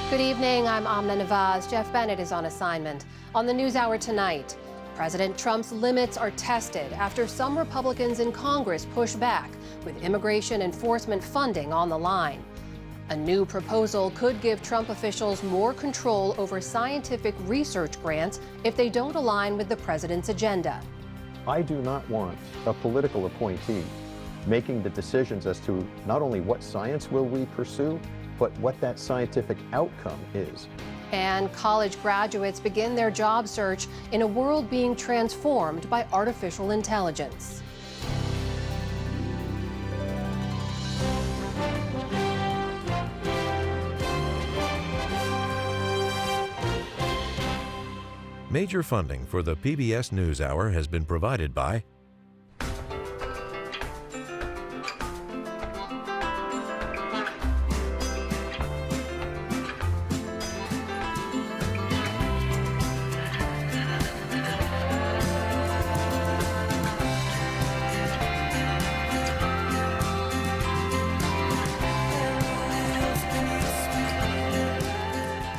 Good evening, I'm Amna Nawaz. Jeff Bennett is on assignment. On the NewsHour tonight, President Trump's limits are tested after some Republicans in Congress push back with immigration enforcement funding on the line. A new proposal could give Trump officials more control over scientific research grants if they don't align with the president's agenda. I do not want a political appointee making the decisions as to not only what science will we pursue, but what that scientific outcome is. And college graduates begin their job search in a world being transformed by artificial intelligence. Major funding for the PBS News Hour has been provided by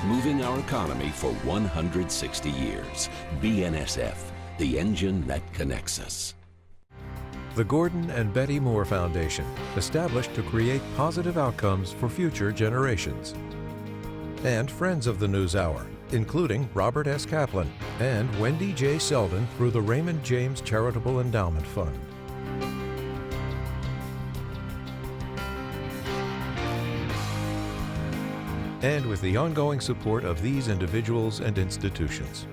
moving our economy for 160 years. BNSF, the engine that connects us. the Gordon and Betty Moore Foundation, established to create positive outcomes for future generations. And friends of the News Hour, including Robert S. Kaplan and Wendy J. Selden through the Raymond James Charitable Endowment Fund. And with the ongoing support of these individuals and institutions.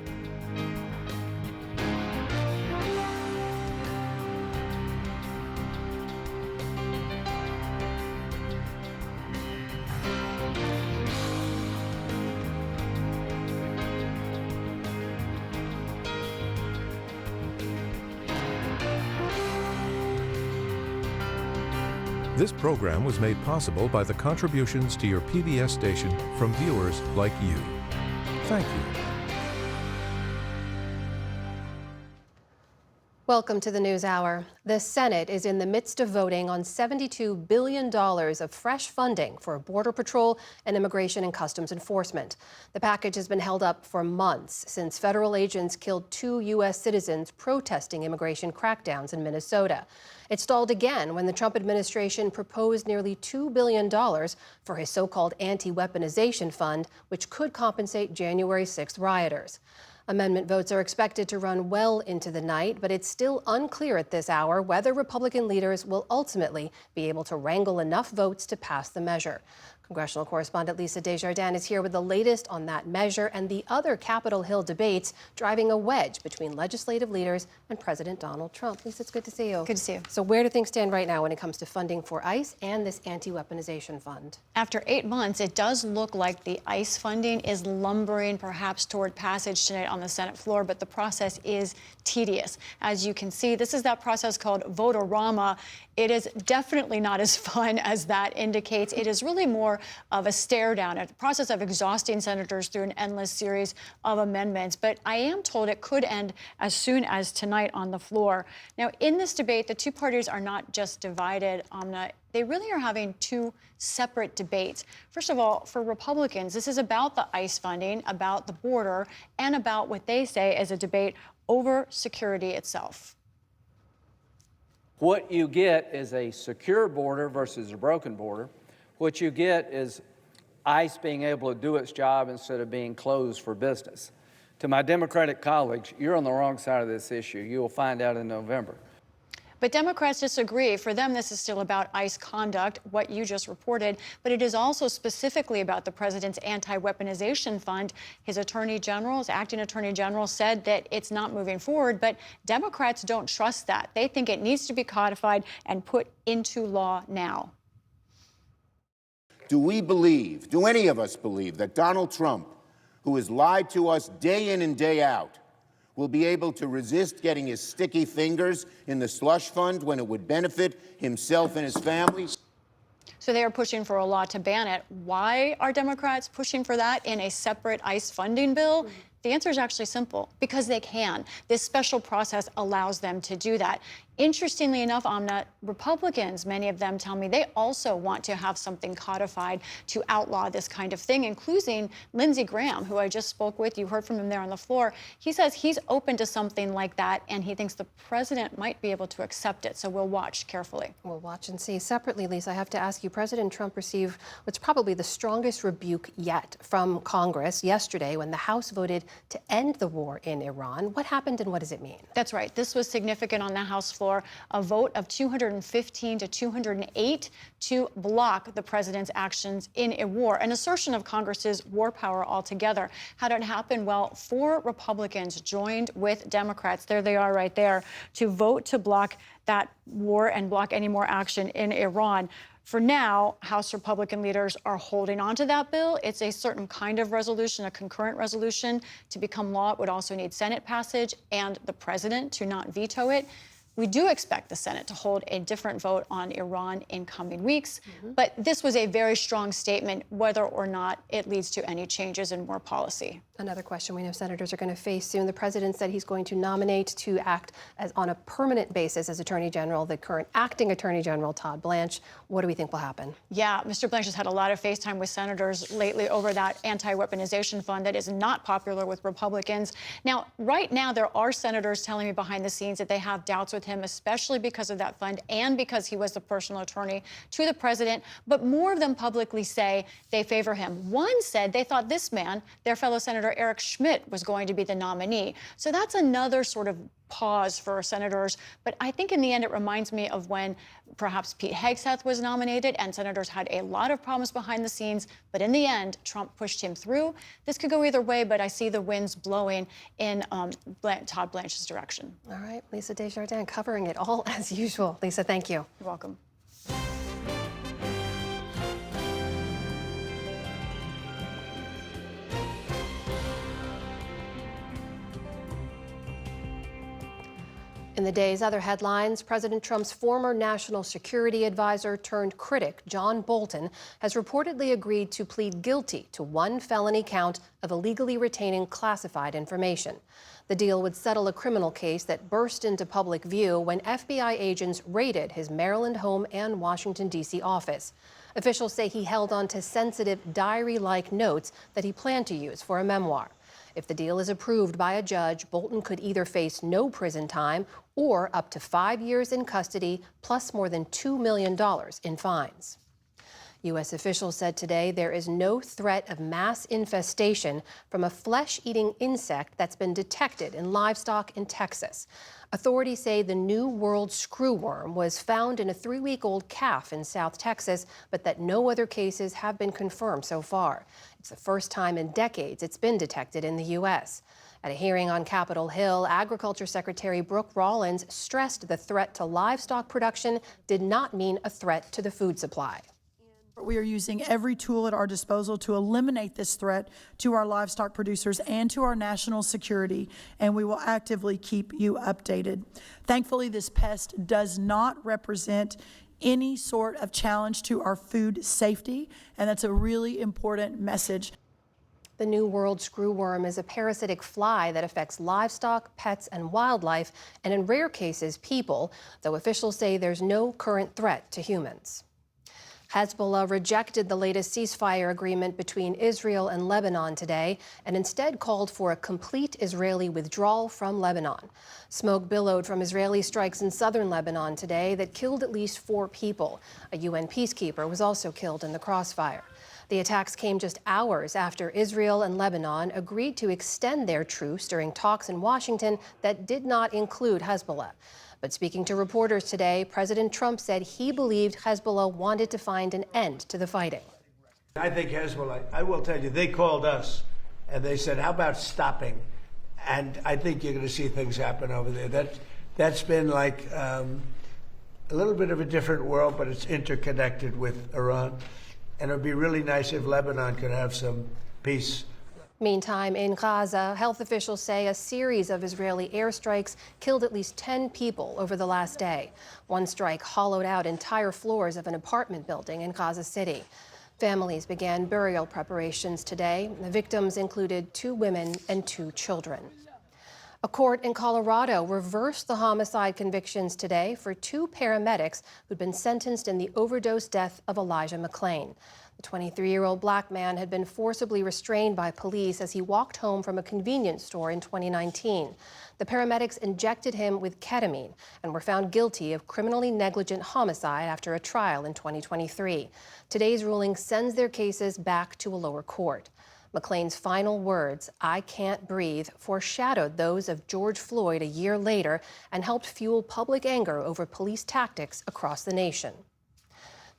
This program was made possible by the contributions to your PBS station from viewers like you. Thank you. Welcome to the NewsHour. The Senate is in the midst of voting on $72 billion of fresh funding for Border Patrol and Immigration and Customs Enforcement. The package has been held up for months since federal agents killed 2 U.S. citizens protesting immigration crackdowns in Minnesota. It stalled again when the Trump administration proposed nearly $2 billion for his so-called anti-weaponization fund, which could compensate January 6th rioters. Amendment votes are expected to run well into the night, but it's still unclear at this hour whether Republican leaders will ultimately be able to wrangle enough votes to pass the measure. Congressional correspondent Lisa Desjardins is here with the latest on that measure and the other Capitol Hill debates driving a wedge between legislative leaders and President Donald Trump. Lisa, it's good to see you. Good to see you. So where do things stand right now when it comes to funding for ICE and this anti-weaponization fund? After 8 months, it does look like the ICE funding is lumbering perhaps toward passage tonight on the Senate floor, but the process is tedious. As you can see, this is that process called vote-a-rama. It is definitely not as fun as that indicates. It is really more of a stare down, a process of exhausting senators through an endless series of amendments. But I am told it could end as soon as tonight on the floor. Now, in this debate, the two parties are not just divided, Amna. They really are having two separate debates. First of all, for Republicans, this is about the ICE funding, about the border, and about what they say is a debate over security itself. What you get is a secure border versus a broken border. What you get is ICE being able to do its job instead of being closed for business. To my Democratic colleagues, you're on the wrong side of this issue. You will find out in November. But Democrats disagree. For them, this is still about ICE conduct, what you just reported, but it is also specifically about the president's anti-weaponization fund. His attorney general, his acting attorney general, said that it's not moving forward, but Democrats don't trust that. They think it needs to be codified and put into law now. Do we believe, do any of us believe, that Donald Trump, who has lied to us day in and day out, will be able to resist getting his sticky fingers in the slush fund when it would benefit himself and his family? So they are pushing for a law to ban it. Why are Democrats pushing for that in a separate ICE funding bill? The answer is actually simple, because they can. This special process allows them to do that. Interestingly enough, Amna, Republicans, many of them tell me they also want to have something codified to outlaw this kind of thing, including Lindsey Graham, who I just spoke with. You heard from him there on the floor. He says he's open to something like that, and he thinks the president might be able to accept it. So we'll watch carefully. We'll watch and see. Separately, Lisa, I have to ask you, President Trump received what's probably the strongest rebuke yet from Congress yesterday when the House voted to end the war in Iran. What happened and what does it mean? That's right. This was significant on the House floor. A vote of 215 to 208 to block the president's actions in a war, an assertion of Congress's war power altogether. How did it happen? Well, 4 Republicans joined with Democrats, there they are right there, to vote to block that war and block any more action in Iran. For now, House Republican leaders are holding on to that bill. It's a certain kind of resolution, a concurrent resolution. To become law, it would also need Senate passage and the president to not veto it. We do expect the Senate to hold a different vote on Iran in coming weeks, but this was a very strong statement whether or not it leads to any changes in war policy. Another question we know senators are going to face soon. The president said he's going to nominate to act as on a permanent basis as Attorney General the current acting Attorney General, Todd Blanche. What do we think will happen? Yeah, Mr. Blanche has had a lot of FaceTime with senators lately over that anti-weaponization fund that is not popular with Republicans. Now, right now, there are senators telling me behind the scenes that they have doubts with him, especially because of that fund and because he was the personal attorney to the president. But more of them publicly say they favor him. One said they thought this man, their fellow Senator Eric Schmidt, was going to be the nominee. So that's another sort of pause for senators. But I think in the end, it reminds me of when perhaps Pete Hegseth was nominated and senators had a lot of problems behind the scenes. But in the end, Trump pushed him through. This could go either way, but I see the winds blowing in Todd Blanche's direction. All right, Lisa Desjardins covering it all as usual. Lisa, thank you. You're welcome. In the day's other headlines, President Trump's former national security advisor turned critic, John Bolton, has reportedly agreed to plead guilty to 1 felony count of illegally retaining classified information. The deal would settle a criminal case that burst into public view when FBI agents raided his Maryland home and Washington, D.C. office. Officials say he held on to sensitive diary-like notes that he planned to use for a memoir. If the deal is approved by a judge, Bolton could either face no prison time or up to 5 years in custody, plus more than $2 million in fines. U.S. officials said today there is no threat of mass infestation from a flesh-eating insect that's been detected in livestock in Texas. Authorities say the New World screwworm was found in a 3-week-old calf in South Texas, but that no other cases have been confirmed so far. It's the first time in decades it's been detected in the U.S. At a hearing on Capitol Hill, Agriculture Secretary Brooke Rollins stressed the threat to livestock production did not mean a threat to the food supply. We are using every tool at our disposal to eliminate this threat to our livestock producers and to our national security, and we will actively keep you updated. Thankfully, this pest does not represent any sort of challenge to our food safety, and that's a really important message. The New World screwworm is a parasitic fly that affects livestock, pets, and wildlife, and in rare cases, people, though officials say there's no current threat to humans. Hezbollah rejected the latest ceasefire agreement between Israel and Lebanon today and instead called for a complete Israeli withdrawal from Lebanon. Smoke billowed from Israeli strikes in southern Lebanon today that killed at least 4 people. A UN peacekeeper was also killed in the crossfire. The attacks came just hours after Israel and Lebanon agreed to extend their truce during talks in Washington that did not include Hezbollah. But speaking to reporters today, President Trump said he believed Hezbollah wanted to find an end to the fighting. I think Hezbollah, I will tell you, they called us and they said, how about stopping? And I think you're going to see things happen over there. That's been like a little bit of a different world, but it's interconnected with Iran. And it would be really nice if Lebanon could have some peace. Meantime, in Gaza, health officials say a series of Israeli airstrikes killed at least 10 people over the last day. One strike hollowed out entire floors of an apartment building in Gaza City. Families began burial preparations today. The victims included 2 women and 2 children. A court in Colorado reversed the homicide convictions today for two paramedics who'd been sentenced in the overdose death of Elijah McClain. The 23-year-old black man had been forcibly restrained by police as he walked home from a convenience store in 2019. The paramedics injected him with ketamine and were found guilty of criminally negligent homicide after a trial in 2023. Today's ruling sends their cases back to a lower court. McClain's final words, "I can't breathe," foreshadowed those of George Floyd a year later and helped fuel public anger over police tactics across the nation.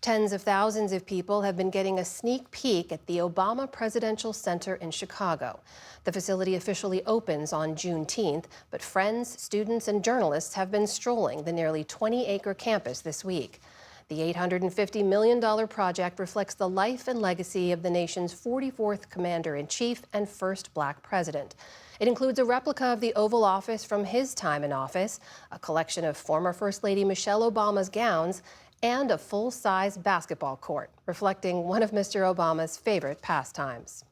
Tens of thousands of people have been getting a sneak peek at the Obama Presidential Center in Chicago. The facility officially opens on Juneteenth, but friends, students, and journalists have been strolling the nearly 20-acre campus this week. The $850 million project reflects the life and legacy of the nation's 44th Commander-in-Chief and first black president. It includes a replica of the Oval Office from his time in office, a collection of former First Lady Michelle Obama's gowns, and a full-size basketball court, reflecting one of Mr. Obama's favorite pastimes.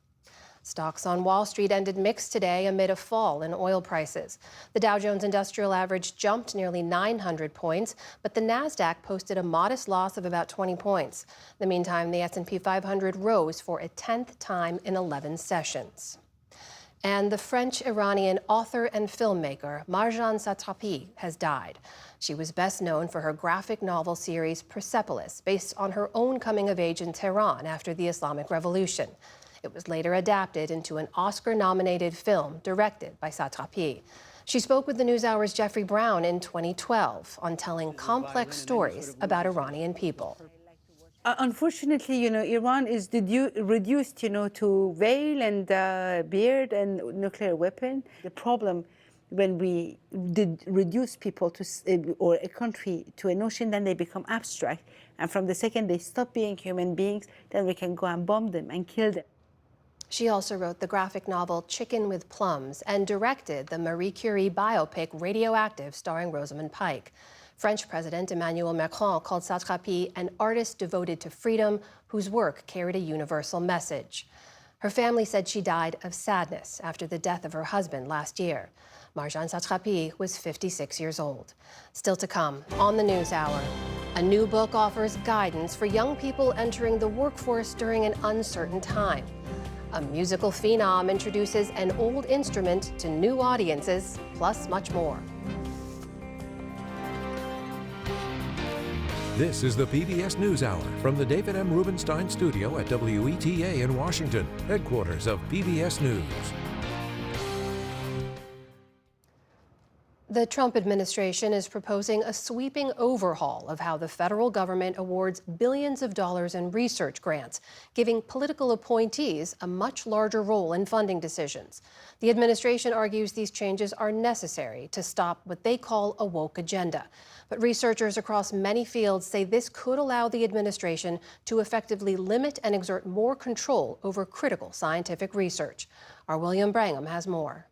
Stocks on Wall Street ended mixed today amid a fall in oil prices. The Dow Jones Industrial Average jumped nearly 900 points, but the Nasdaq posted a modest loss of about 20 points. In the meantime, the S&P 500 rose for a 10th time in 11 sessions. And the French-Iranian author and filmmaker Marjane Satrapi has died. She was best known for her graphic novel series Persepolis, based on her own coming of age in Tehran after the Islamic Revolution. It was later adapted into an Oscar-nominated film directed by Satrapi. She spoke with the NewsHour's Jeffrey Brown in 2012 on telling complex stories about Iranian people. Unfortunately, Iran is reduced, to veil and beard and nuclear weapon. The problem when we did reduce people to, or a country to a notion, then they become abstract. And from the second they stop being human beings, then we can go and bomb them and kill them. She also wrote the graphic novel Chicken with Plums and directed the Marie Curie biopic Radioactive, starring Rosamund Pike. French President Emmanuel Macron called Satrapi an artist devoted to freedom whose work carried a universal message. Her family said she died of sadness after the death of her husband last year. Marjane Satrapi was 56 years old. Still to come on the NewsHour, a new book offers guidance for young people entering the workforce during an uncertain time. A musical phenom introduces an old instrument to new audiences, plus much more. This is the PBS News Hour from the David M. Rubenstein studio at WETA in Washington, headquarters of PBS News. The Trump administration is proposing a sweeping overhaul of how the federal government awards billions of dollars in research grants, giving political appointees a much larger role in funding decisions. The administration argues these changes are necessary to stop what they call a woke agenda. But researchers across many fields say this could allow the administration to effectively limit and exert more control over critical scientific research. Our William Brangham has more.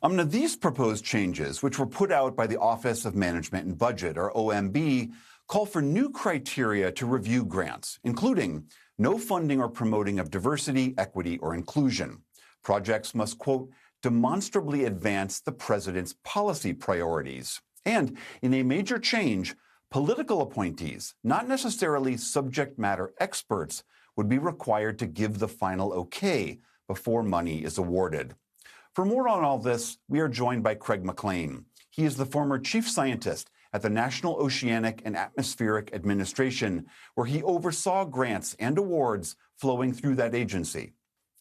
Now, these proposed changes, which were put out by the Office of Management and Budget, or OMB, call for new criteria to review grants, including no funding or promoting of diversity, equity, or inclusion. Projects must, quote, demonstrably advance the president's policy priorities. And in a major change, political appointees, not necessarily subject matter experts, would be required to give the final okay before money is awarded. For more on all this, we are joined by Craig McLean. He is the former chief scientist at the National Oceanic and Atmospheric Administration, where he oversaw grants and awards flowing through that agency.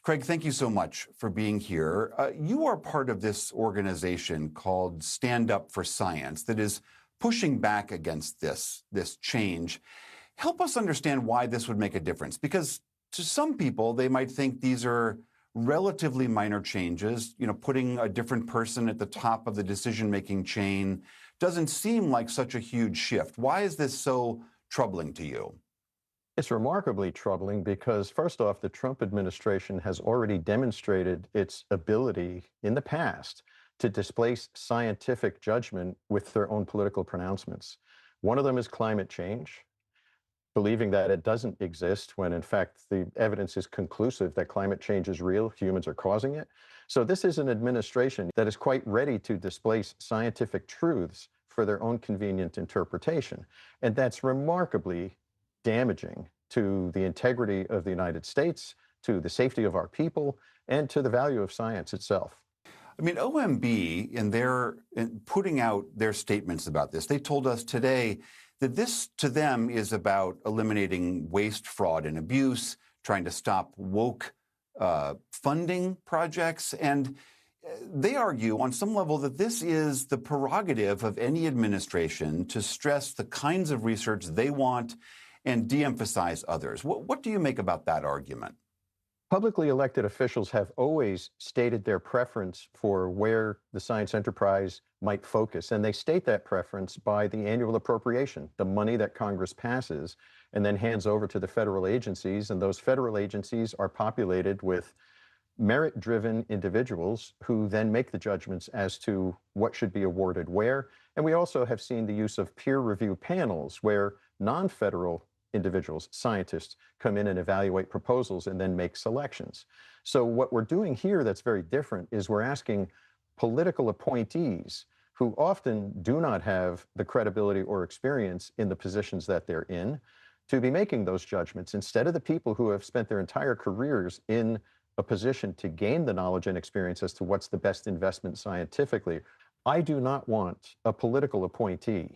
Craig, thank you so much for being here. You are part of this organization called Stand Up for Science that is pushing back against this change. Help us understand why this would make a difference, because to some people, they might think these are relatively minor changes. Putting a different person at the top of the decision-making chain doesn't seem like such a huge shift. Why is this so troubling to you? It's remarkably troubling because, first off, the Trump administration has already demonstrated its ability in the past to displace scientific judgment with their own political pronouncements. One of them is climate change. believing that it doesn't exist when in fact the evidence is conclusive that climate change is real, humans are causing it. So this is an administration that is quite ready to displace scientific truths for their own convenient interpretation. And that's remarkably damaging to the integrity of the United States, to the safety of our people, and to the value of science itself. I mean, OMB, in putting out their statements about this, they told us today that this, to them, is about eliminating waste, fraud, and abuse, trying to stop woke funding projects. And they argue on some level that this is the prerogative of any administration to stress the kinds of research they want and de-emphasize others. What do you make about that argument? Publicly elected officials have always stated their preference for where the science enterprise might focus, and they state that preference by the annual appropriation, the money that Congress passes and then hands over to the federal agencies, and those federal agencies are populated with merit-driven individuals who then make the judgments as to what should be awarded where. And we also have seen the use of peer review panels where non-federal individuals, scientists, come in and evaluate proposals and then make selections. So what we're doing here that's very different is we're asking political appointees who often do not have the credibility or experience in the positions that they're in to be making those judgments instead of the people who have spent their entire careers in a position to gain the knowledge and experience as to what's the best investment scientifically. I do not want a political appointee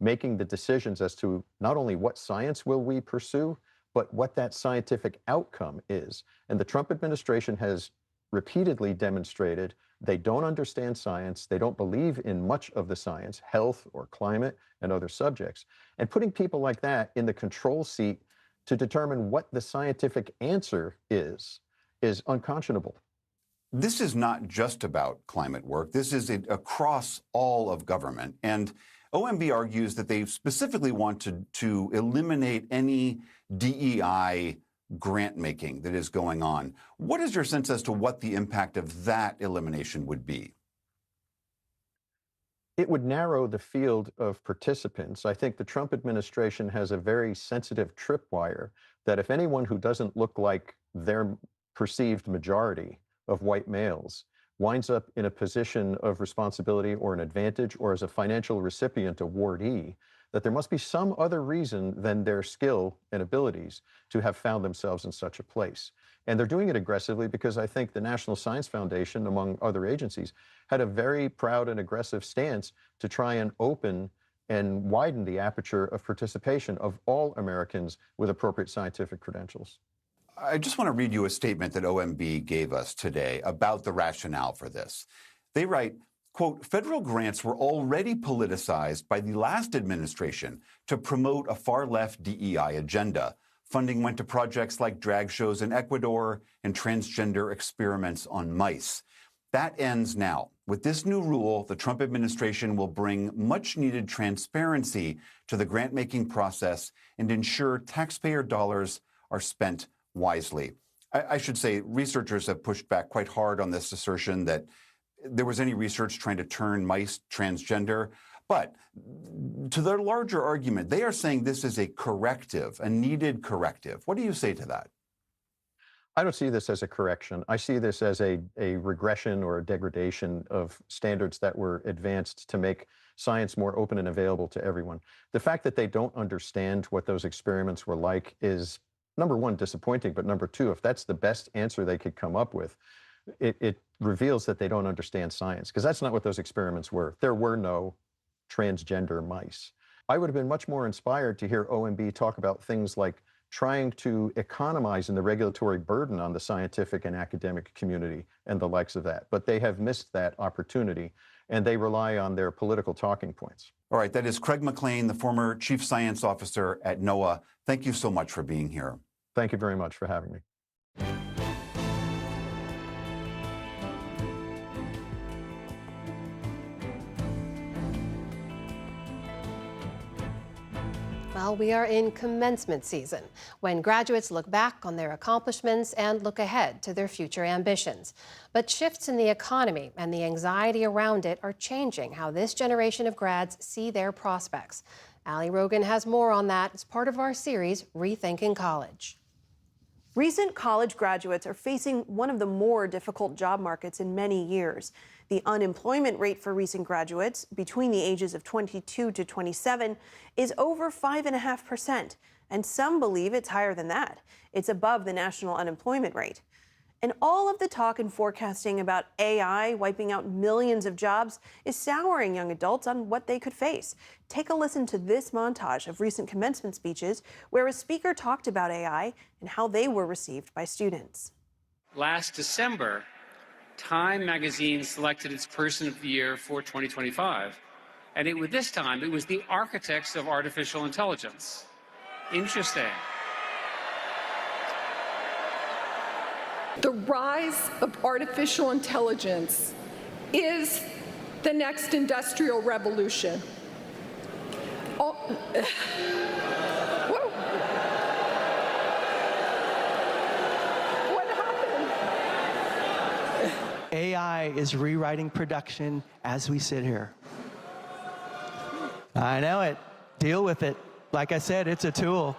making the decisions as to not only what science will we pursue, but what that scientific outcome is. And the Trump administration has repeatedly demonstrated they don't understand science, they don't believe in much of the science, health or climate and other subjects. And putting people like that in the control seat to determine what the scientific answer is unconscionable. This is not just about climate work. This is across all of government. And OMB argues that they specifically want to eliminate any DEI grant making that is going on. What is your sense as to what the impact of that elimination would be? It would narrow the field of participants. I think the Trump administration has a very sensitive tripwire that if anyone who doesn't look like their perceived majority of white males winds up in a position of responsibility or an advantage or as a financial recipient awardee, that there must be some other reason than their skill and abilities to have found themselves in such a place. And they're doing it aggressively because I think the National Science Foundation, among other agencies, had a very proud and aggressive stance to try and open and widen the aperture of participation of all Americans with appropriate scientific credentials. I just want to read you a statement that OMB gave us today about the rationale for this. They write, quote, federal grants were already politicized by the last administration to promote a far-left DEI agenda. Funding went to projects like drag shows in Ecuador and transgender experiments on mice. That ends now. With this new rule, the Trump administration will bring much-needed transparency to the grant-making process and ensure taxpayer dollars are spent wisely. I should say researchers have pushed back quite hard on this assertion that there was any research trying to turn mice transgender. But to their larger argument, they are saying this is a corrective, a needed corrective. What do you say to that? I don't see this as a correction. I see this as a regression or a degradation of standards that were advanced to make science more open and available to everyone. The fact that they don't understand what those experiments were like is, number one, disappointing, but number two, if that's the best answer they could come up with, it reveals that they don't understand science, because that's not what those experiments were. There were no transgender mice. I would have been much more inspired to hear OMB talk about things like trying to economize in the regulatory burden on the scientific and academic community and the likes of that. But they have missed that opportunity, and they rely on their political talking points. All right, that is Craig McLean, the former Chief Science Officer at NOAA. Thank you so much for being here. Thank you very much for having me. Well, we are in commencement season, when graduates look back on their accomplishments and look ahead to their future ambitions. But shifts in the economy and the anxiety around it are changing how this generation of grads see their prospects. Ali Rogan has more on that as part of our series, Rethinking College. Recent college graduates are facing one of the more difficult job markets in many years. The unemployment rate for recent graduates between the ages of 22 to 27 is over 5.5%, and some believe it's higher than that. It's above the national unemployment rate. And all of the talk and forecasting about AI wiping out millions of jobs is souring young adults on what they could face. Take a listen to this montage of recent commencement speeches where a speaker talked about AI and how they were received by students. Last December, Time magazine selected its Person of the Year for 2025. And this time, it was the architects of artificial intelligence. Interesting. The rise of artificial intelligence is the next industrial revolution. Whoa. What happened? AI is rewriting production as we sit here. I know it. Deal with it. Like I said, it's a tool.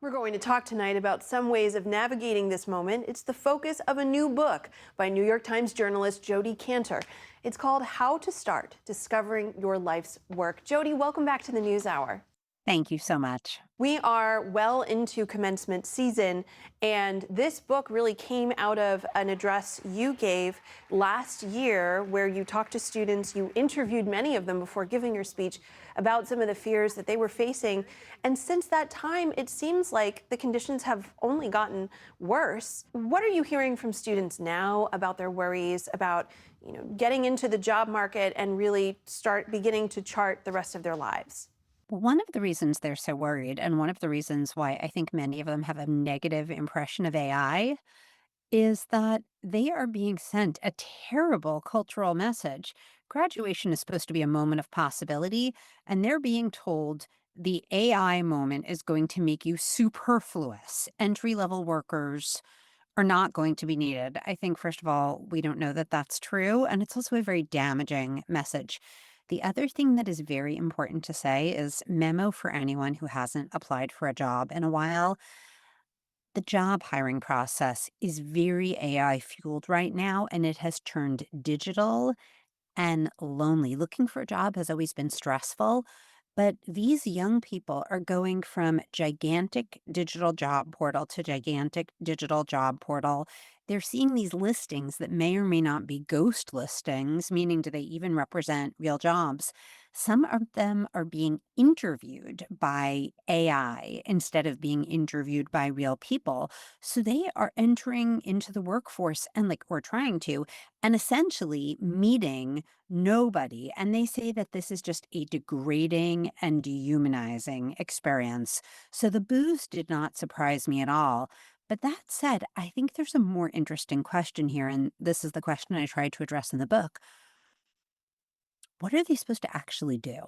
We're going to talk tonight about some ways of navigating this moment. It's the focus of a new book by New York Times journalist Jodi Kantor. It's called How to Start Discovering Your Life's Work. Jodi, welcome back to the NewsHour. Thank you so much. We are well into commencement season, and this book really came out of an address you gave last year where you talked to students, you interviewed many of them before giving your speech about some of the fears that they were facing. And since that time, it seems like the conditions have only gotten worse. What are you hearing from students now about their worries, about getting into the job market and really beginning to chart the rest of their lives? One of the reasons they're so worried, and one of the reasons why I think many of them have a negative impression of AI, is that they are being sent a terrible cultural message. Graduation is supposed to be a moment of possibility, and they're being told the AI moment is going to make you superfluous. Entry-level workers are not going to be needed. I think, first of all, we don't know that that's true, and it's also a very damaging message. The other thing that is very important to say is memo for anyone who hasn't applied for a job in a while. The job hiring process is very AI fueled right now, and it has turned digital and lonely. Looking for a job has always been stressful, but these young people are going from gigantic digital job portal to gigantic digital job portal. They're seeing these listings that may or may not be ghost listings, meaning do they even represent real jobs? Some of them are being interviewed by AI instead of being interviewed by real people. So they are entering into the workforce or trying to, and essentially meeting nobody. And they say that this is just a degrading and dehumanizing experience. So the booze did not surprise me at all. But that said, I think there's a more interesting question here, and this is the question I tried to address in the book. What are they supposed to actually do?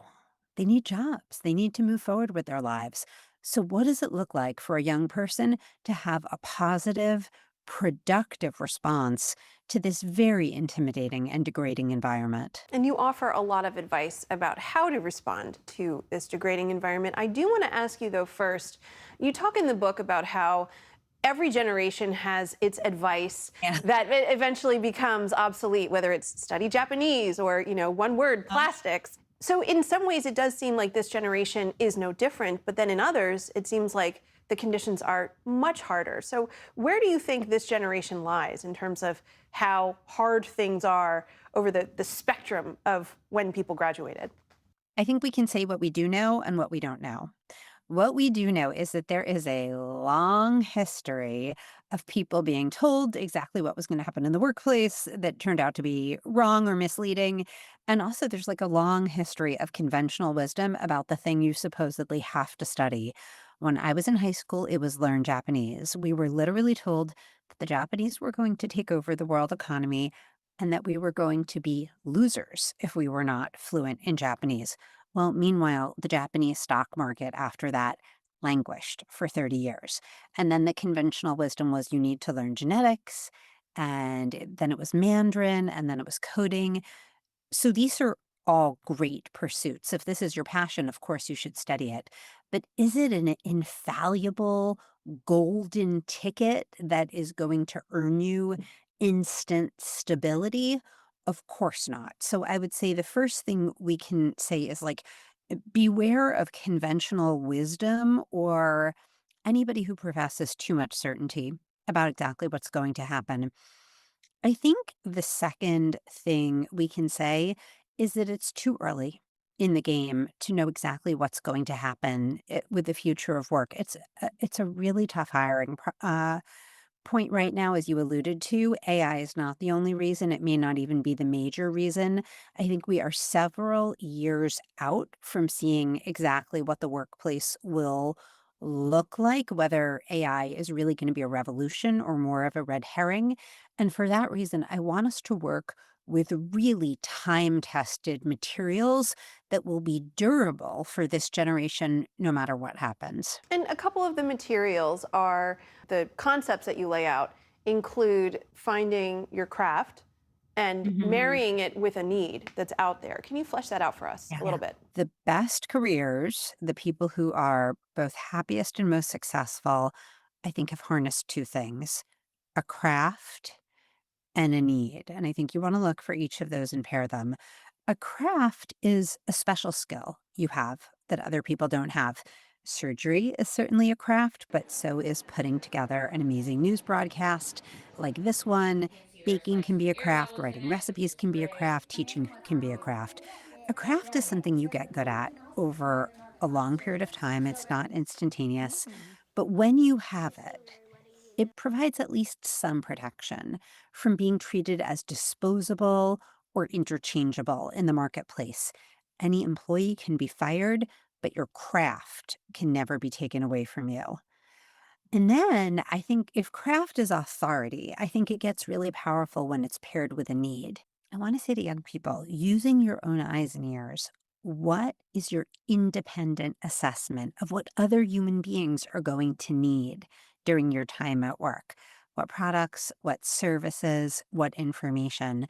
They need jobs. They need to move forward with their lives. So what does it look like for a young person to have a positive, productive response to this very intimidating and degrading environment? And you offer a lot of advice about how to respond to this degrading environment. I do want to ask you, though, first, you talk in the book about how every generation has its advice that eventually becomes obsolete, whether it's study Japanese or, one word, plastics. So in some ways, it does seem like this generation is no different. But then in others, it seems like the conditions are much harder. So where do you think this generation lies in terms of how hard things are over the spectrum of when people graduated? I think we can say what we do know and what we don't know. What we do know is that there is a long history of people being told exactly what was going to happen in the workplace that turned out to be wrong or misleading. And also there's a long history of conventional wisdom about the thing you supposedly have to study. When I was in high school, it was learn Japanese. We were literally told that the Japanese were going to take over the world economy and that we were going to be losers if we were not fluent in Japanese. Well, meanwhile, the Japanese stock market after that languished for 30 years. And then the conventional wisdom was you need to learn genetics, and then it was Mandarin, and then it was coding. So these are all great pursuits. If this is your passion, of course you should study it. But is it an infallible golden ticket that is going to earn you instant stability? Of course not. So I would say the first thing we can say is like, beware of conventional wisdom or anybody who professes too much certainty about exactly what's going to happen. I think the second thing we can say is that it's too early in the game to know exactly what's going to happen with the future of work. It's a really tough hiring point right now, as you alluded to. AI is not the only reason. It may not even be the major reason. I think we are several years out from seeing exactly what the workplace will look like, whether AI is really going to be a revolution or more of a red herring. And for that reason, I want us to work with really time-tested materials that will be durable for this generation, no matter what happens. And a couple of the materials are the concepts that you lay out include finding your craft and marrying it with a need that's out there. Can you flesh that out for us a little bit? The best careers, the people who are both happiest and most successful, I think have harnessed two things: a craft and a need. And I think you want to look for each of those and pair them. A craft is a special skill you have that other people don't have. Surgery is certainly a craft, but so is putting together an amazing news broadcast like this one. Baking can be a craft, writing recipes can be a craft, teaching can be a craft. A craft is something you get good at over a long period of time. It's not instantaneous. But when you have it, it provides at least some protection from being treated as disposable or interchangeable in the marketplace. Any employee can be fired, but your craft can never be taken away from you. And then I think if craft is authority, I think it gets really powerful when it's paired with a need. I want to say to young people, using your own eyes and ears, what is your independent assessment of what other human beings are going to need during your time at work? What products, what services, what information?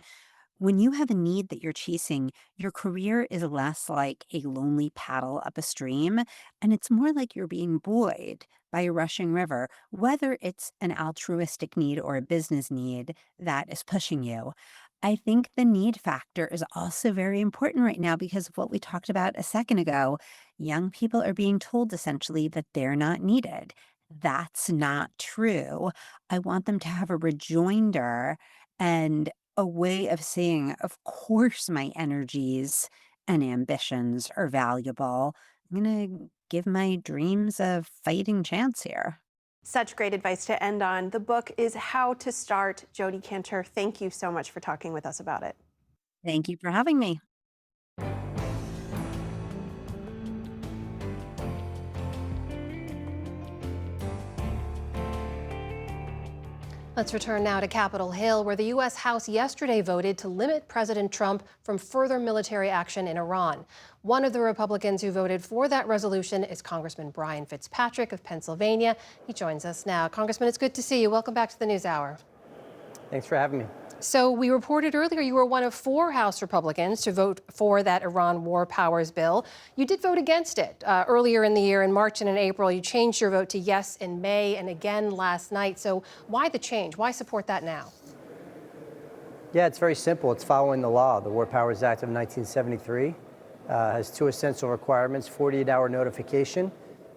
When you have a need that you're chasing, your career is less like a lonely paddle up a stream, and it's more like you're being buoyed by a rushing river, whether it's an altruistic need or a business need that is pushing you. I think the need factor is also very important right now because of what we talked about a second ago. Young people are being told essentially that they're not needed. That's not true. I want them to have a rejoinder and a way of saying, of course, my energies and ambitions are valuable. I'm going to give my dreams a fighting chance here. Such great advice to end on. The book is How to Start. Jodi Kantor, thank you so much for talking with us about it. Thank you for having me. Let's return now to Capitol Hill, where the U.S. House yesterday voted to limit President Trump from further military action in Iran. One of the Republicans who voted for that resolution is Congressman Brian Fitzpatrick of Pennsylvania. He joins us now. Congressman, it's good to see you. Welcome back to the NewsHour. Thanks for having me. So we reported earlier you were one of 4 House Republicans to vote for that Iran war powers bill. You did vote against it earlier in the year, in March and in April. You changed your vote to yes in May and again last night. So why the change? Why support that now? Yeah, it's very simple. It's following the law. The War Powers Act of 1973 has 2 essential requirements: 48-hour notification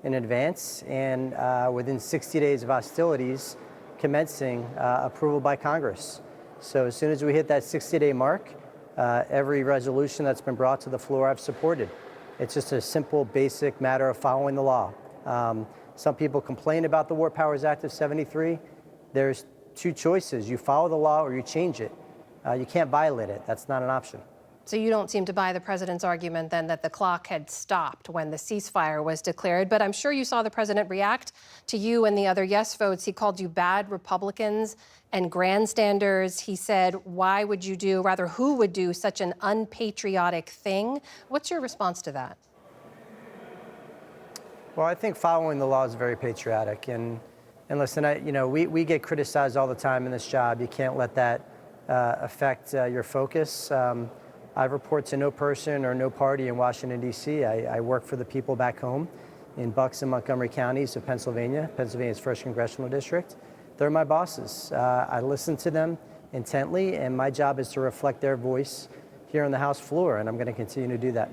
in advance and within 60 days of hostilities commencing approval by Congress. So as soon as we hit that 60-day mark, every resolution that's been brought to the floor I've supported. It's just a simple, basic matter of following the law. Some people complain about the War Powers Act of 73. There's 2 choices. You follow the law or you change it. You can't violate it. That's not an option. So you don't seem to buy the president's argument then that the clock had stopped when the ceasefire was declared. But I'm sure you saw the president react to you and the other yes votes. He called you bad Republicans and grandstanders. He said, why would you do, rather, who would do such an unpatriotic thing? What's your response to that? Well, I think following the law is very patriotic. And listen, we get criticized all the time in this job. You can't let that affect your focus. I report to no person or no party in Washington, D.C. I work for the people back home in Bucks and Montgomery counties of Pennsylvania, Pennsylvania's 1st Congressional District. They're my bosses. I listen to them intently, and my job is to reflect their voice here on the House floor, and I'm going to continue to do that.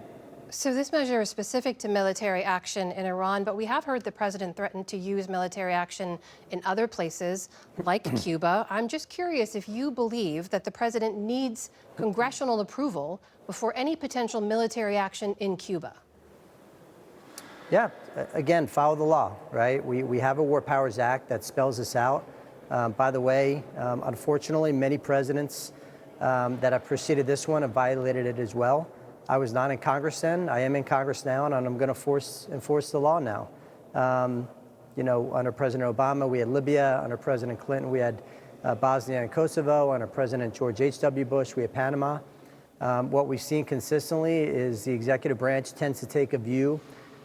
So this measure is specific to military action in Iran, but we have heard the president threaten to use military action in other places, like Cuba. I'm just curious if you believe that the president needs congressional approval before any potential military action in Cuba. Yeah, again, follow the law, right? We have a War Powers Act that spells this out. By the way, unfortunately, many presidents that have preceded this one have violated it as well. I was not in Congress then. I am in Congress now, and I'm going to enforce the law now. You know, under President Obama, we had Libya. Under President Clinton, we had Bosnia and Kosovo. Under President George H.W. Bush, we had Panama. What we've seen consistently is the executive branch tends to take a view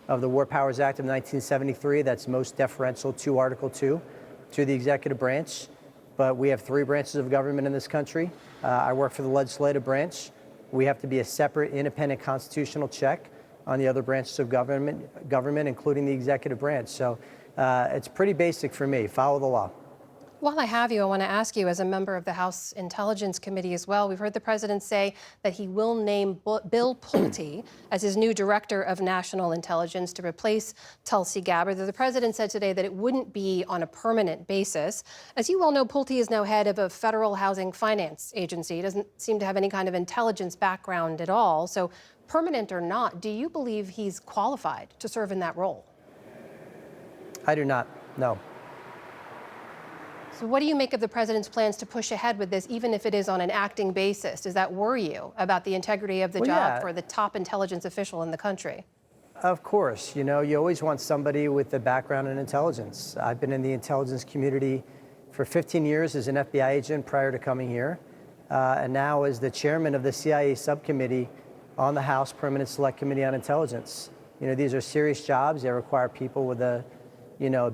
of the War Powers Act of 1973 that's most deferential to Article 2, to the executive branch. But we have 3 branches of government in this country. I work for the legislative branch. We have to be a separate, independent constitutional check on the other branches of government, including the executive branch. So it's pretty basic for me. Follow the law. While I have you, I want to ask you, as a member of the House Intelligence Committee as well, we've heard the president say that he will name Bill Pulte as his new director of national intelligence to replace Tulsi Gabbard. The president said today that it wouldn't be on a permanent basis. As you well know, Pulte is now head of a federal housing finance agency. He doesn't seem to have any kind of intelligence background at all. So permanent or not, do you believe he's qualified to serve in that role? I do not, no. So what do you make of the president's plans to push ahead with this, even if it is on an acting basis? Does that worry you about the integrity of the job for the top intelligence official in the country? Of course. You know, you always want somebody with a background in intelligence. I've been in the intelligence community for 15 years as an FBI agent prior to coming here, and now as the chairman of the CIA subcommittee on the House Permanent Select Committee on Intelligence. You know, these are serious jobs. They require people with a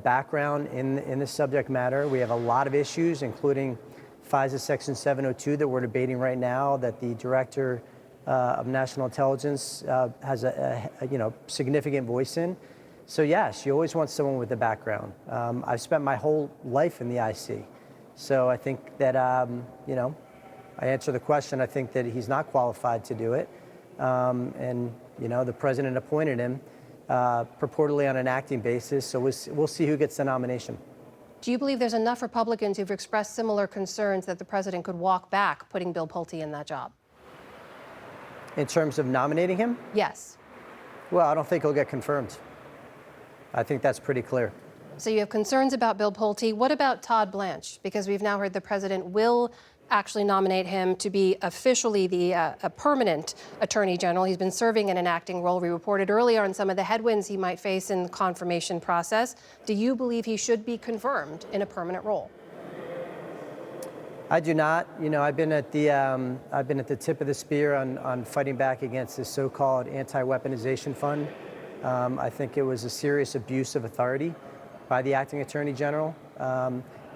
background in the subject matter. We have a lot of issues, including FISA Section 702 that we're debating right now, that the Director of National Intelligence has a significant voice in. So yes, you always want someone with a background. I've spent my whole life in the IC. So I think that, I answer the question, I think that he's not qualified to do it. And the president appointed him purportedly on an acting basis, so we'll see who gets the nomination. Do you believe there's enough Republicans who've expressed similar concerns that the president could walk back putting Bill Pulte in that job? In terms of nominating him? Yes. Well, I don't think he'll get confirmed. I think that's pretty clear. So you have concerns about Bill Pulte. What about Todd Blanche? Because we've now heard the president will actually nominate him to be officially a permanent attorney general. He's been serving in an acting role. We reported earlier on some of the headwinds he might face in the confirmation process. Do you believe he should be confirmed in a permanent role? I do not. I've been at the tip of the spear on fighting back against this so-called anti-weaponization fund. I think it was a serious abuse of authority by the acting attorney general.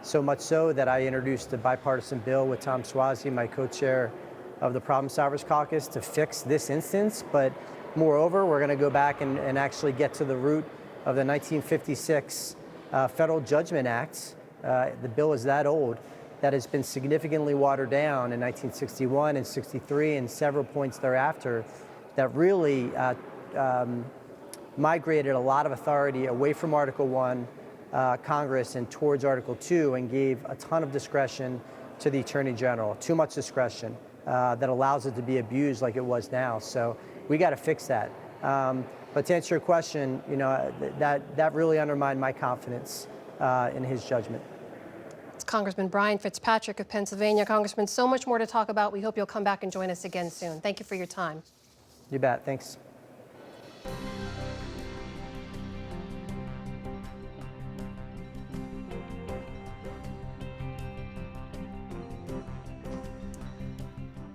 So much so that I introduced a bipartisan bill with Tom Suozzi, my co-chair of the Problem Solvers Caucus, to fix this instance. But moreover, we're going to go back and actually get to the root of the 1956 Federal Judgment Act. The bill is that old, that has been significantly watered down in 1961 and 63 and several points thereafter, that really migrated a lot of authority away from Article 1, Congress, and towards Article 2, and gave a ton of discretion to the Attorney General, too much discretion that allows it to be abused like it was now. So we got to fix that. But to answer your question, that really undermined my confidence in his judgment. It's Congressman Brian Fitzpatrick of Pennsylvania. Congressman, so much more to talk about. We hope you'll come back and join us again soon. Thank you for your time. You bet. Thanks.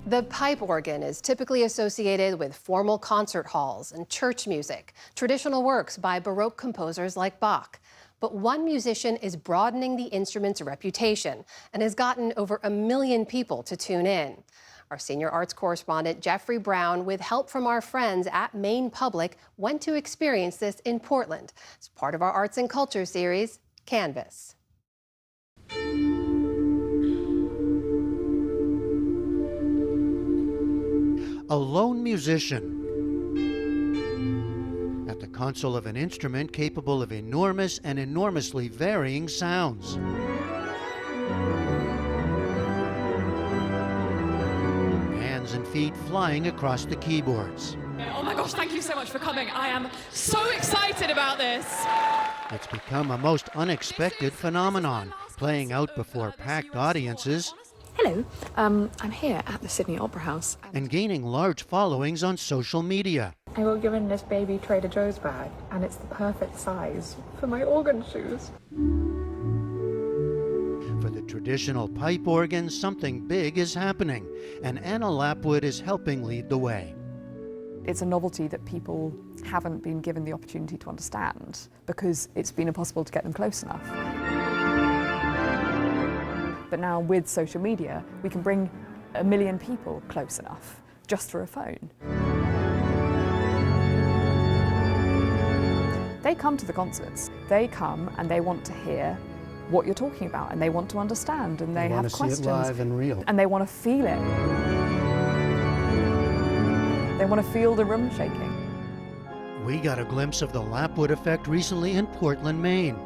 The pipe organ is typically associated with formal concert halls and church music, traditional works by Baroque composers like Bach. But one musician is broadening the instrument's reputation and has gotten over 1 million people to tune in. Our senior arts correspondent, Jeffrey Brown, with help from our friends at Maine Public, went to experience this in Portland. It's part of our Arts and Culture series, Canvas. A lone musician at the console of an instrument capable of enormous and enormously varying sounds. Hands and feet flying across the keyboards. Oh my gosh, thank you so much for coming. I am so excited about this. It's become a most unexpected phenomenon, playing out before packed audiences. Hello, I'm here at the Sydney Opera House. And gaining large followings on social media. I got given this baby Trader Joe's bag, and it's the perfect size for my organ shoes. For the traditional pipe organ, something big is happening, and Anna Lapwood is helping lead the way. It's a novelty that people haven't been given the opportunity to understand because it's been impossible to get them close enough. But now with social media, we can bring 1 million people close enough just through a phone. They come to the concerts. They come and they want to hear what you're talking about, and they want to understand, and they have questions. They want to see it live and real. And they want to feel it. They want to feel the room shaking. We got a glimpse of the Lapwood effect recently in Portland, Maine,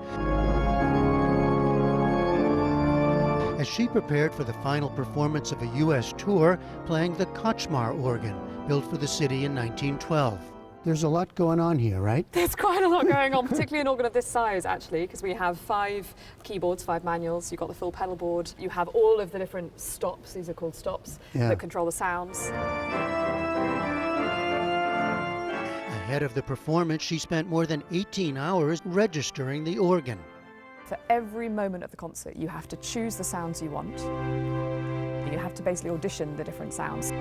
as she prepared for the final performance of a U.S. tour playing the Koczmar organ, built for the city in 1912. There's a lot going on here, right? There's quite a lot going on, particularly an organ of this size, actually, because we have 5 keyboards, 5 manuals. You've got the full pedal board. You have all of the different stops, these are called stops, that control the sounds. Ahead of the performance, she spent more than 18 hours registering the organ. For every moment of the concert, you have to choose the sounds you want. You have to basically audition the different sounds.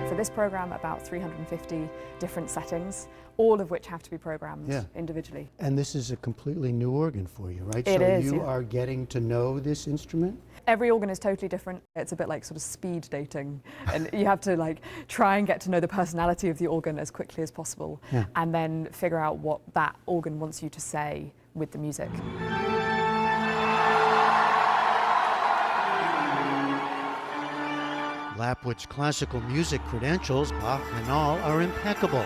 For this program, about 350 different settings, all of which have to be programmed individually. And this is a completely new organ for you, right? It is, So you are getting to know this instrument? Every organ is totally different. It's a bit like sort of speed dating, and you have to like try and get to know the personality of the organ as quickly as possible, and then figure out what that organ wants you to say with the music. Lapwood's classical music credentials, Bach and all, are impeccable.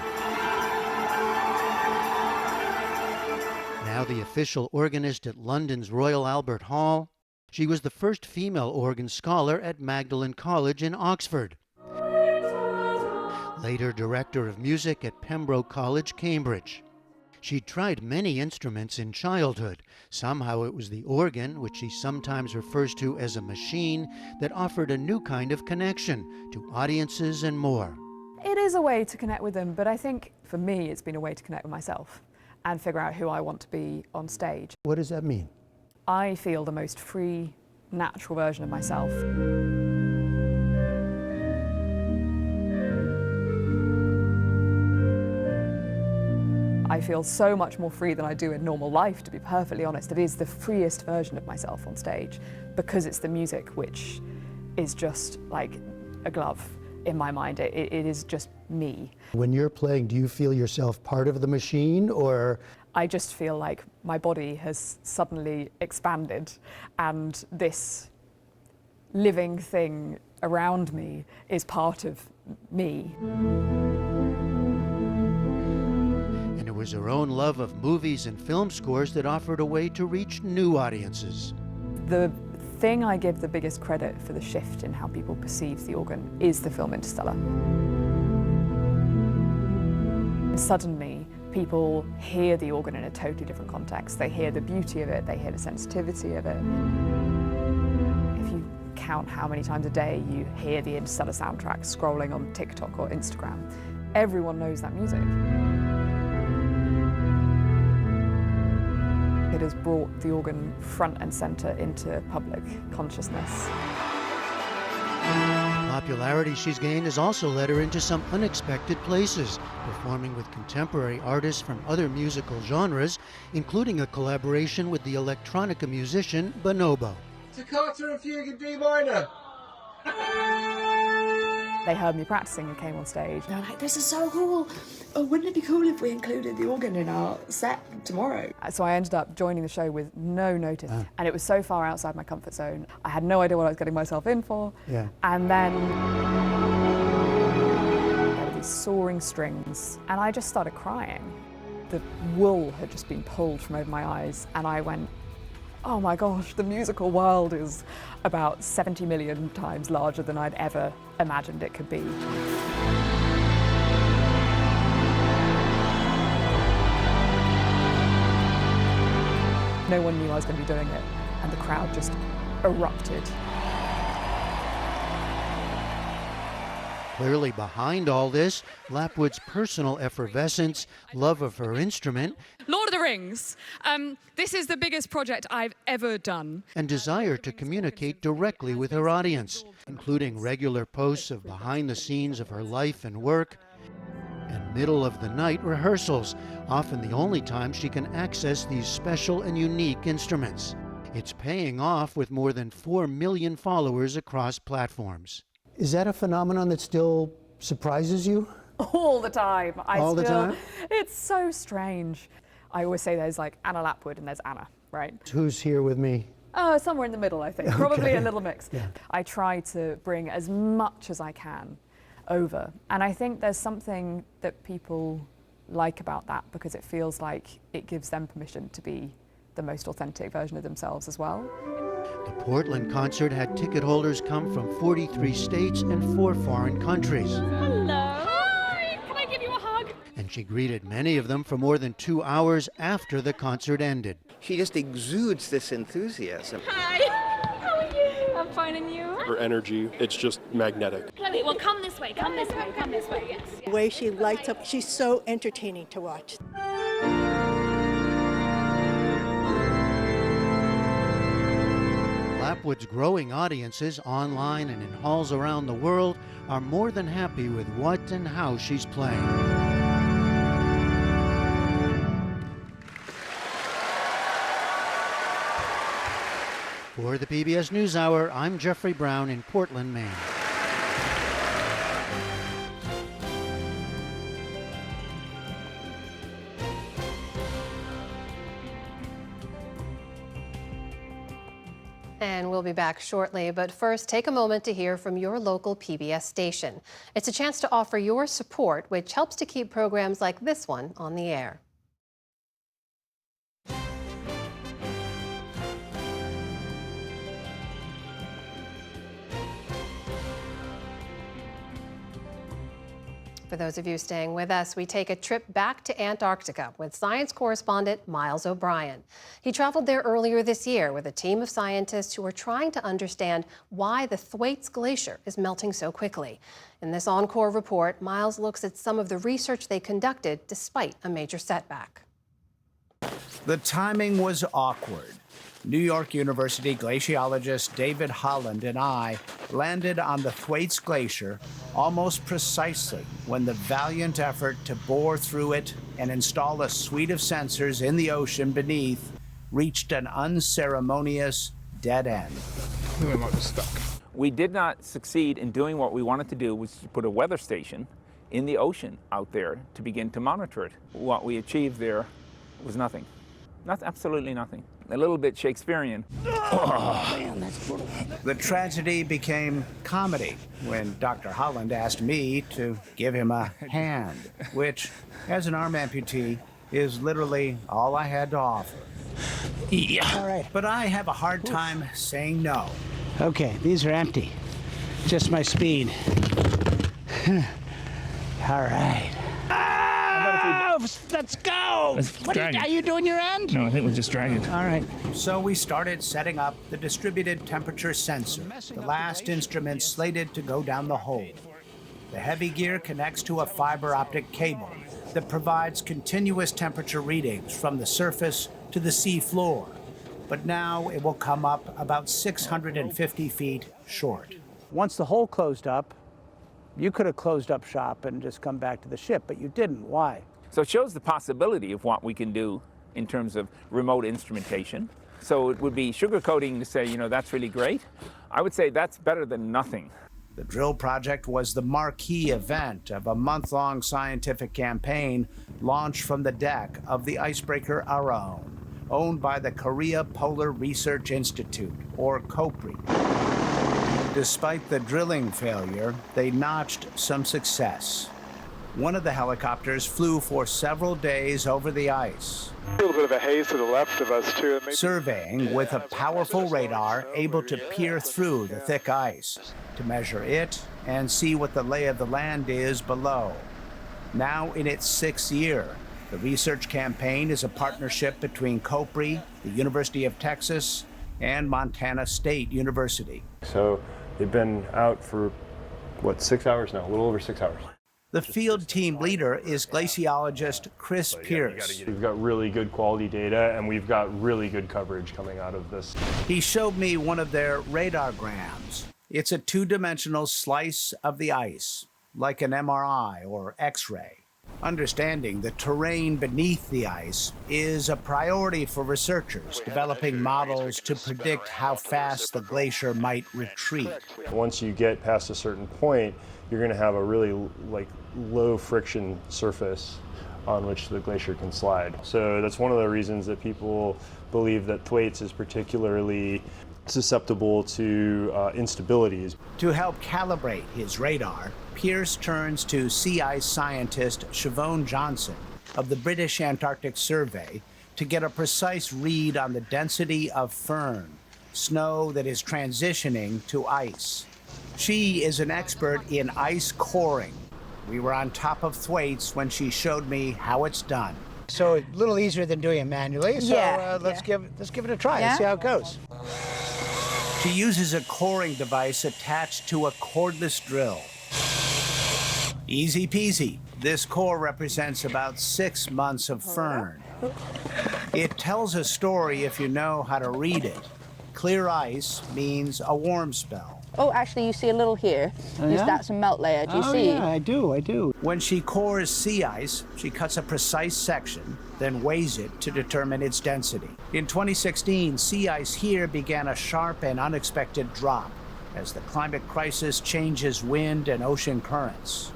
Now the official organist at London's Royal Albert Hall, she was the first female organ scholar at Magdalen College in Oxford. Later director of music at Pembroke College, Cambridge. She tried many instruments in childhood. Somehow it was the organ, which she sometimes refers to as a machine, that offered a new kind of connection to audiences and more. It is a way to connect with them, but I think for me it's been a way to connect with myself and figure out who I want to be on stage. What does that mean? I feel the most free, natural version of myself. I feel so much more free than I do in normal life, to be perfectly honest. It is the freest version of myself on stage because it's the music which is just like a glove in my mind. It is just me. When you're playing, do you feel yourself part of the machine, or? I just feel like my body has suddenly expanded and this living thing around me is part of me. And it was her own love of movies and film scores that offered a way to reach new audiences. The thing I give the biggest credit for the shift in how people perceive the organ is the film Interstellar. Suddenly, people hear the organ in a totally different context. They hear the beauty of it, they hear the sensitivity of it. If you count how many times a day you hear the Interstellar soundtrack scrolling on TikTok or Instagram, everyone knows that music. It has brought the organ front and center into public consciousness. The popularity she's gained has also led her into some unexpected places, performing with contemporary artists from other musical genres, including a collaboration with the electronica musician Bonobo. Toccata and Fugue in D minor. They heard me practicing and came on stage. They're like, this is so cool. Oh, wouldn't it be cool if we included the organ in our set tomorrow? So I ended up joining the show with no notice. And it was so far outside my comfort zone. I had no idea what I was getting myself in for. Yeah. And then there were these soaring strings. And I just started crying. The wool had just been pulled from over my eyes. And I went, oh my gosh, the musical world is about 70 million times larger than I'd ever imagined it could be. No one knew I was going to be doing it, and the crowd just erupted. Clearly behind all this, Lapwood's personal effervescence, love of her instrument, Lord of the Rings. This is the biggest project I've ever done. and desire to communicate directly with her audience, including regular posts of behind the scenes of her life and work, and middle-of-the-night rehearsals, often the only time she can access these special and unique instruments. It's paying off with more than 4 million followers across platforms. Is that a phenomenon that still surprises you? All the time. All the time? It's so strange. I always say there's like Anna Lapwood and there's Anna, right? Who's here with me? Somewhere in the middle, I think. Probably Okay. a little mix. Yeah. I try to bring as much as I can over. And I think there's something that people like about that because it feels like it gives them permission to be the most authentic version of themselves as well. The Portland concert had ticket holders come from 43 states and 4 foreign countries. Hello. Hi. Can I give you a hug? And she greeted many of them for more than 2 hours after the concert ended. She just exudes this enthusiasm. Hi. How are you? I'm fine, and you? Her energy, it's just magnetic. Chloe, well, come this way. Come this way. Come this way. Yes. The way she lights up, she's so entertaining to watch. Lapwood's growing audiences online and in halls around the world are more than happy with what and how she's playing. For the PBS News Hour, I'm Jeffrey Brown in Portland, Maine. And we'll be back shortly, but first take a moment to hear from your local PBS station. It's a chance to offer your support, which helps to keep programs like this one on the air. For those of you staying with us, we take a trip back to Antarctica with science correspondent Miles O'Brien. He traveled there earlier this year with a team of scientists who are trying to understand why the Thwaites Glacier is melting so quickly. In this encore report, Miles looks at some of the research they conducted despite a major setback. The timing was awkward. New York University glaciologist David Holland and I landed on the Thwaites Glacier almost precisely when the valiant effort to bore through it and install a suite of sensors in the ocean beneath reached an unceremonious dead end. We did not succeed in doing what we wanted to do, which is to put a weather station in the ocean out there to begin to monitor it. What we achieved there was nothing. Absolutely nothing. A little bit Shakespearean. Oh, man, that's brutal. The tragedy became comedy when Dr. Holland asked me to give him a hand, which, as an arm amputee, is literally all I had to offer. Yeah. All right. But I have a hard time saying no. Okay, these are empty. Just my speed. All right. Let's go! Are you doing your end? No, I think we're just dragging. All right. So we started setting up the distributed temperature sensor, the last instrument slated to go down the hole. The heavy gear connects to a fiber optic cable that provides continuous temperature readings from the surface to the sea floor. But now it will come up about 650 feet short. Once the hole closed up, you could have closed up shop and just come back to the ship, but you didn't. Why? So it shows the possibility of what we can do in terms of remote instrumentation. So it would be sugarcoating to say, that's really great. I would say that's better than nothing. The drill project was the marquee event of a month-long scientific campaign launched from the deck of the icebreaker Aron, owned by the Korea Polar Research Institute, or KOPRI. Despite the drilling failure, they notched some success. One of the helicopters flew for several days over the ice, A little bit of a haze to the left of us, too. surveying with a powerful radar able to peer through the thick ice to measure it and see what the lay of the land is below. Now in its 6th year, the research campaign is a partnership between KOPRI, the University of Texas, and Montana State University. So they've been out for, 6 hours now, a little over 6 hours. The field team leader is glaciologist Chris Pierce. We've got really good quality data, and we've got really good coverage coming out of this. He showed me one of their radargrams. It's a 2-dimensional slice of the ice, like an MRI or X-ray. Understanding the terrain beneath the ice is a priority for researchers developing models to predict how fast the glacier might retreat. Once you get past a certain point, you're going to have a really low friction surface on which the glacier can slide. So that's one of the reasons that people believe that Thwaites is particularly susceptible to instabilities. To help calibrate his radar, Pierce turns to sea ice scientist Siobhan Johnson of the British Antarctic Survey to get a precise read on the density of firn, snow that is transitioning to ice. She is an expert in ice coring. We were on top of Thwaites when she showed me how it's done. So a little easier than doing it manually. So let's give it a try and see how it goes. She uses a coring device attached to a cordless drill. Easy peasy. This core represents about 6 months of firn. It tells a story if you know how to read it. Clear ice means a warm spell. Oh, actually, you see a little here. That's a melt layer. Do you see? Yeah, I do. When she cores sea ice, she cuts a precise section, then weighs it to determine its density. In 2016, sea ice here began a sharp and unexpected drop as the climate crisis changes wind and ocean currents.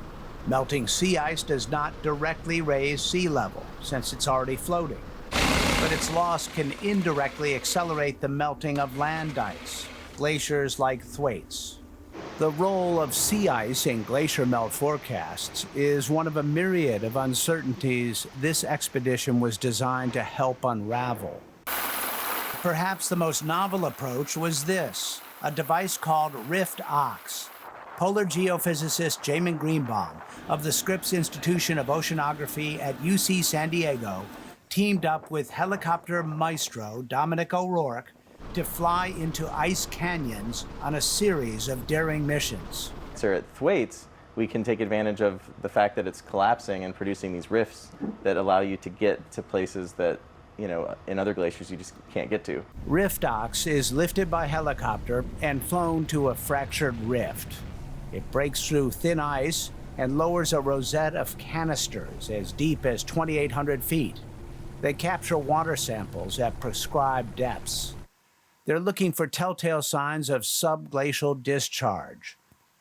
Melting sea ice does not directly raise sea level, since it's already floating. But its loss can indirectly accelerate the melting of land ice, glaciers like Thwaites. The role of sea ice in glacier melt forecasts is one of a myriad of uncertainties this expedition was designed to help unravel. Perhaps the most novel approach was this, a device called Rift-Ox. Polar geophysicist Jamin Greenbaum of the Scripps Institution of Oceanography at UC San Diego teamed up with helicopter maestro Dominic O'Rourke to fly into ice canyons on a series of daring missions. So at Thwaites, we can take advantage of the fact that it's collapsing and producing these rifts that allow you to get to places that, in other glaciers you just can't get to. Rift-Ox is lifted by helicopter and flown to a fractured rift. It breaks through thin ice and lowers a rosette of canisters as deep as 2,800 feet. They capture water samples at prescribed depths. They're looking for telltale signs of subglacial discharge,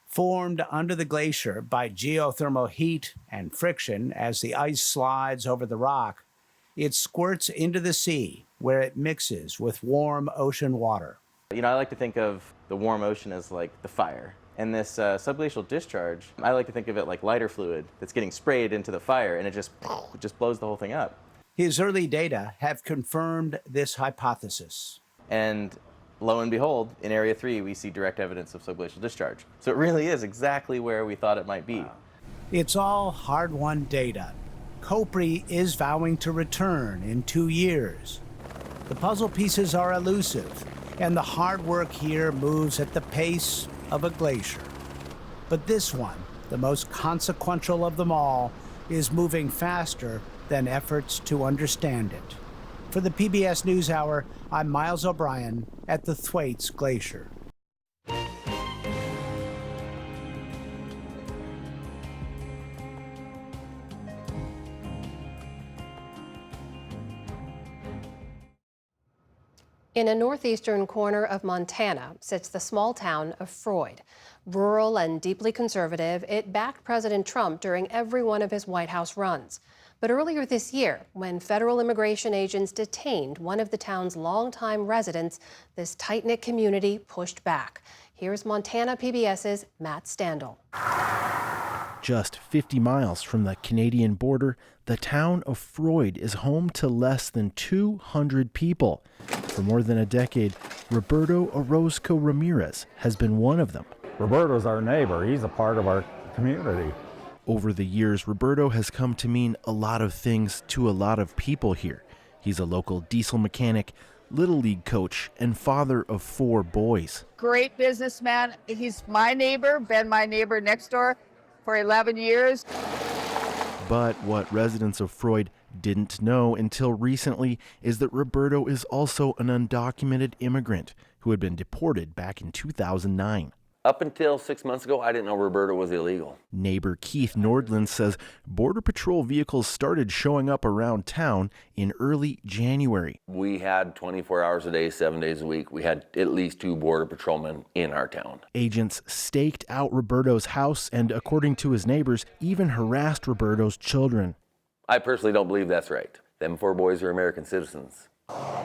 formed under the glacier by geothermal heat and friction as the ice slides over the rock. It squirts into the sea, where it mixes with warm ocean water. I like to think of the warm ocean as like the fire. And this subglacial discharge, I like to think of it like lighter fluid that's getting sprayed into the fire, and it just blows the whole thing up. His early data have confirmed this hypothesis. And lo and behold, in Area 3, we see direct evidence of subglacial discharge. So it really is exactly where we thought it might be. It's all hard-won data. KOPRI is vowing to return in 2 years. The puzzle pieces are elusive, and the hard work here moves at the pace of a glacier. But this one, the most consequential of them all, is moving faster than efforts to understand it. For the PBS News Hour, I'm Miles O'Brien at the Thwaites Glacier. In a northeastern corner of Montana sits the small town of Freud. Rural and deeply conservative, it backed President Trump during every one of his White House runs. But earlier this year, when federal immigration agents detained one of the town's longtime residents, this tight-knit community pushed back. Here's Montana PBS's Matt Standel. Just 50 miles from the Canadian border, the town of Freud is home to less than 200 people. For more than a decade, Roberto Orozco Ramirez has been one of them. Roberto's our neighbor. He's a part of our community. Over the years, Roberto has come to mean a lot of things to a lot of people here. He's a local diesel mechanic, Little League coach, and father of 4 boys. Great businessman. He's my neighbor, been my neighbor next door for 11 years. But what residents of Freud didn't know until recently is that Roberto is also an undocumented immigrant who had been deported back in 2009. Up until 6 months ago, I didn't know Roberto was illegal. Neighbor Keith Nordland says Border Patrol vehicles started showing up around town in early January. We had 24 hours a day, 7 days a week. We had at least 2 Border Patrolmen in our town. Agents staked out Roberto's house and, according to his neighbors, even harassed Roberto's children. I personally don't believe that's right. Them 4 boys are American citizens.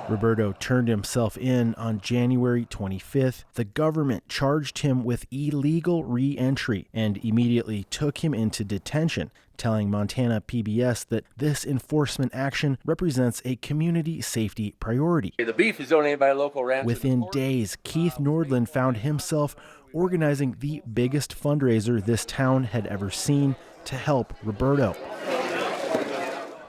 Roberto turned himself in on January 25th. The government charged him with illegal re-entry and immediately took him into detention, telling Montana PBS that this enforcement action represents a community safety priority. The beef is donated by a local rancher. Within days, Keith Nordland found himself organizing the biggest fundraiser this town had ever seen to help Roberto.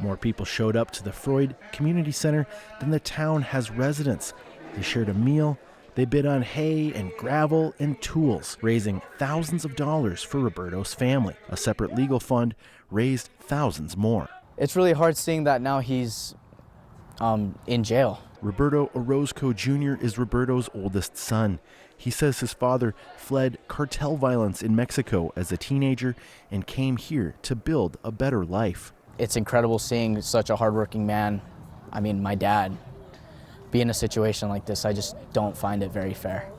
More people showed up to the Freud Community Center than the town has residents. They shared a meal, they bid on hay and gravel and tools, raising thousands of dollars for Roberto's family. A separate legal fund raised thousands more. It's really hard seeing that now he's in jail. Roberto Orozco Jr. is Roberto's oldest son. He says his father fled cartel violence in Mexico as a teenager and came here to build a better life. It's incredible seeing such a hardworking man, I mean, my dad, be in a situation like this. I just don't find it very fair.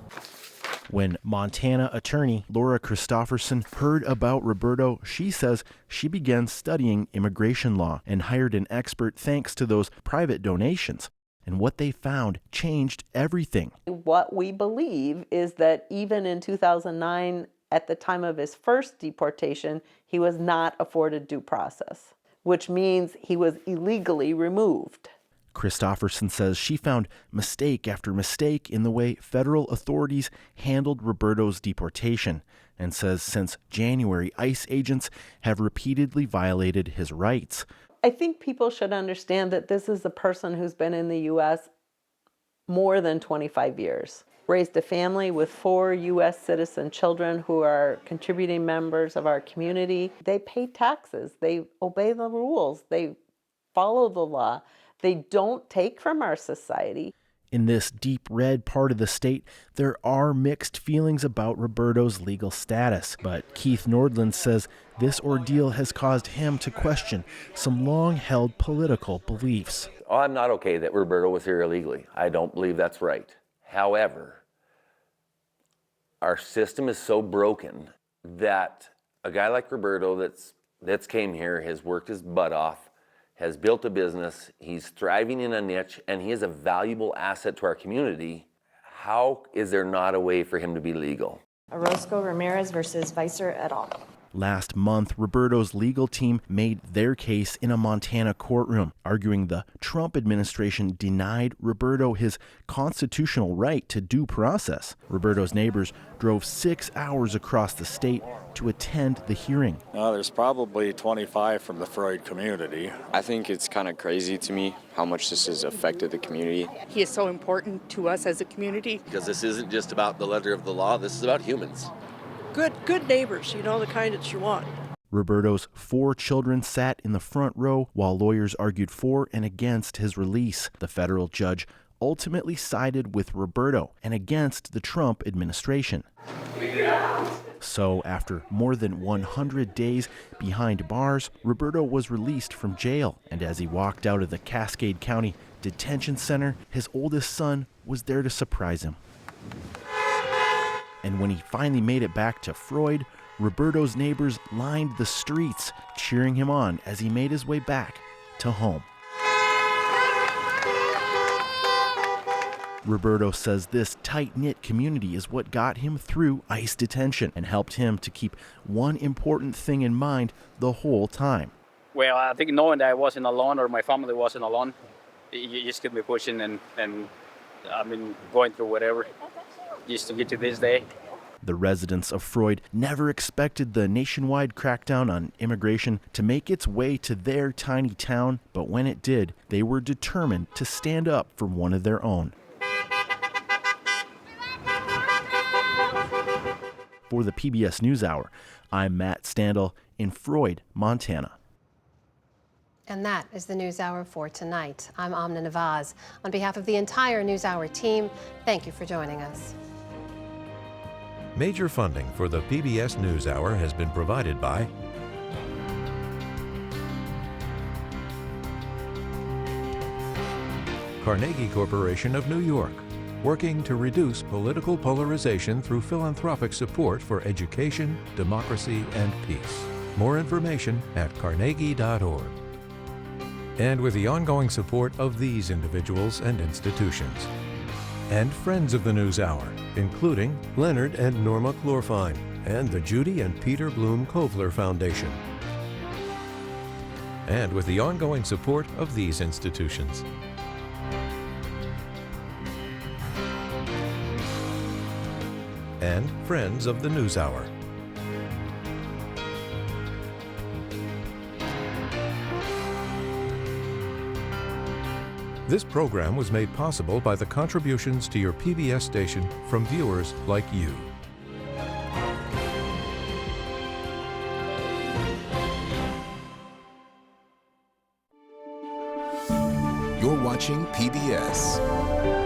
When Montana attorney Laura Christopherson heard about Roberto, she says she began studying immigration law and hired an expert thanks to those private donations. And what they found changed everything. What we believe is that even in 2009, at the time of his first deportation, he was not afforded due process, which means he was illegally removed. Christopherson says she found mistake after mistake in the way federal authorities handled Roberto's deportation, and says since January, ICE agents have repeatedly violated his rights. I think people should understand that this is a person who's been in the U.S. more than 25 years. Raised a family with 4 U.S. citizen children who are contributing members of our community. They pay taxes. They obey the rules. They follow the law. They don't take from our society. In this deep red part of the state, there are mixed feelings about Roberto's legal status. But Keith Nordland says this ordeal has caused him to question some long-held political beliefs. Oh, I'm not okay that Roberto was here illegally. I don't believe that's right. However, our system is so broken that a guy like Roberto that's came here, has worked his butt off, has built a business, he's thriving in a niche, and he is a valuable asset to our community. How is there not a way for him to be legal? Orozco Ramirez versus Weiser et al. Last month, Roberto's legal team made their case in a Montana courtroom, arguing the Trump administration denied Roberto his constitutional right to due process. Roberto's neighbors drove 6 hours across the state to attend the hearing. There's probably 25 from the Freud community. I think it's kind of crazy to me how much this has affected the community. He is so important to us as a community. Because this isn't just about the letter of the law, this is about humans. Good neighbors, you know, the kind that you want. Roberto's 4 children sat in the front row while lawyers argued for and against his release. The federal judge ultimately sided with Roberto and against the Trump administration. So after more than 100 days behind bars, Roberto was released from jail. And as he walked out of the Cascade County Detention Center, his oldest son was there to surprise him. And when he finally made it back to Freud, Roberto's neighbors lined the streets, cheering him on as he made his way back to home. Roberto says this tight-knit community is what got him through ICE detention and helped him to keep one important thing in mind the whole time. Well, I think knowing that I wasn't alone or my family wasn't alone, you just kept me pushing and I've been going through whatever just to get to this day. The residents of Freud never expected the nationwide crackdown on immigration to make its way to their tiny town, but when it did, they were determined to stand up for one of their own. For the PBS News Hour, I'm Matt Standel in Freud, Montana. And that is the NewsHour for tonight. I'm Amna Nawaz. On behalf of the entire NewsHour team, thank you for joining us. Major funding for the PBS NewsHour has been provided by Carnegie Corporation of New York, working to reduce political polarization through philanthropic support for education, democracy, and peace. More information at carnegie.org. And with the ongoing support of these individuals and institutions. And friends of the NewsHour, including Leonard and Norma Chlorfine, and the Judy and Peter Bloom Kovler Foundation. And with the ongoing support of these institutions. And friends of the NewsHour. This program was made possible by the contributions to your PBS station from viewers like you. You're watching PBS.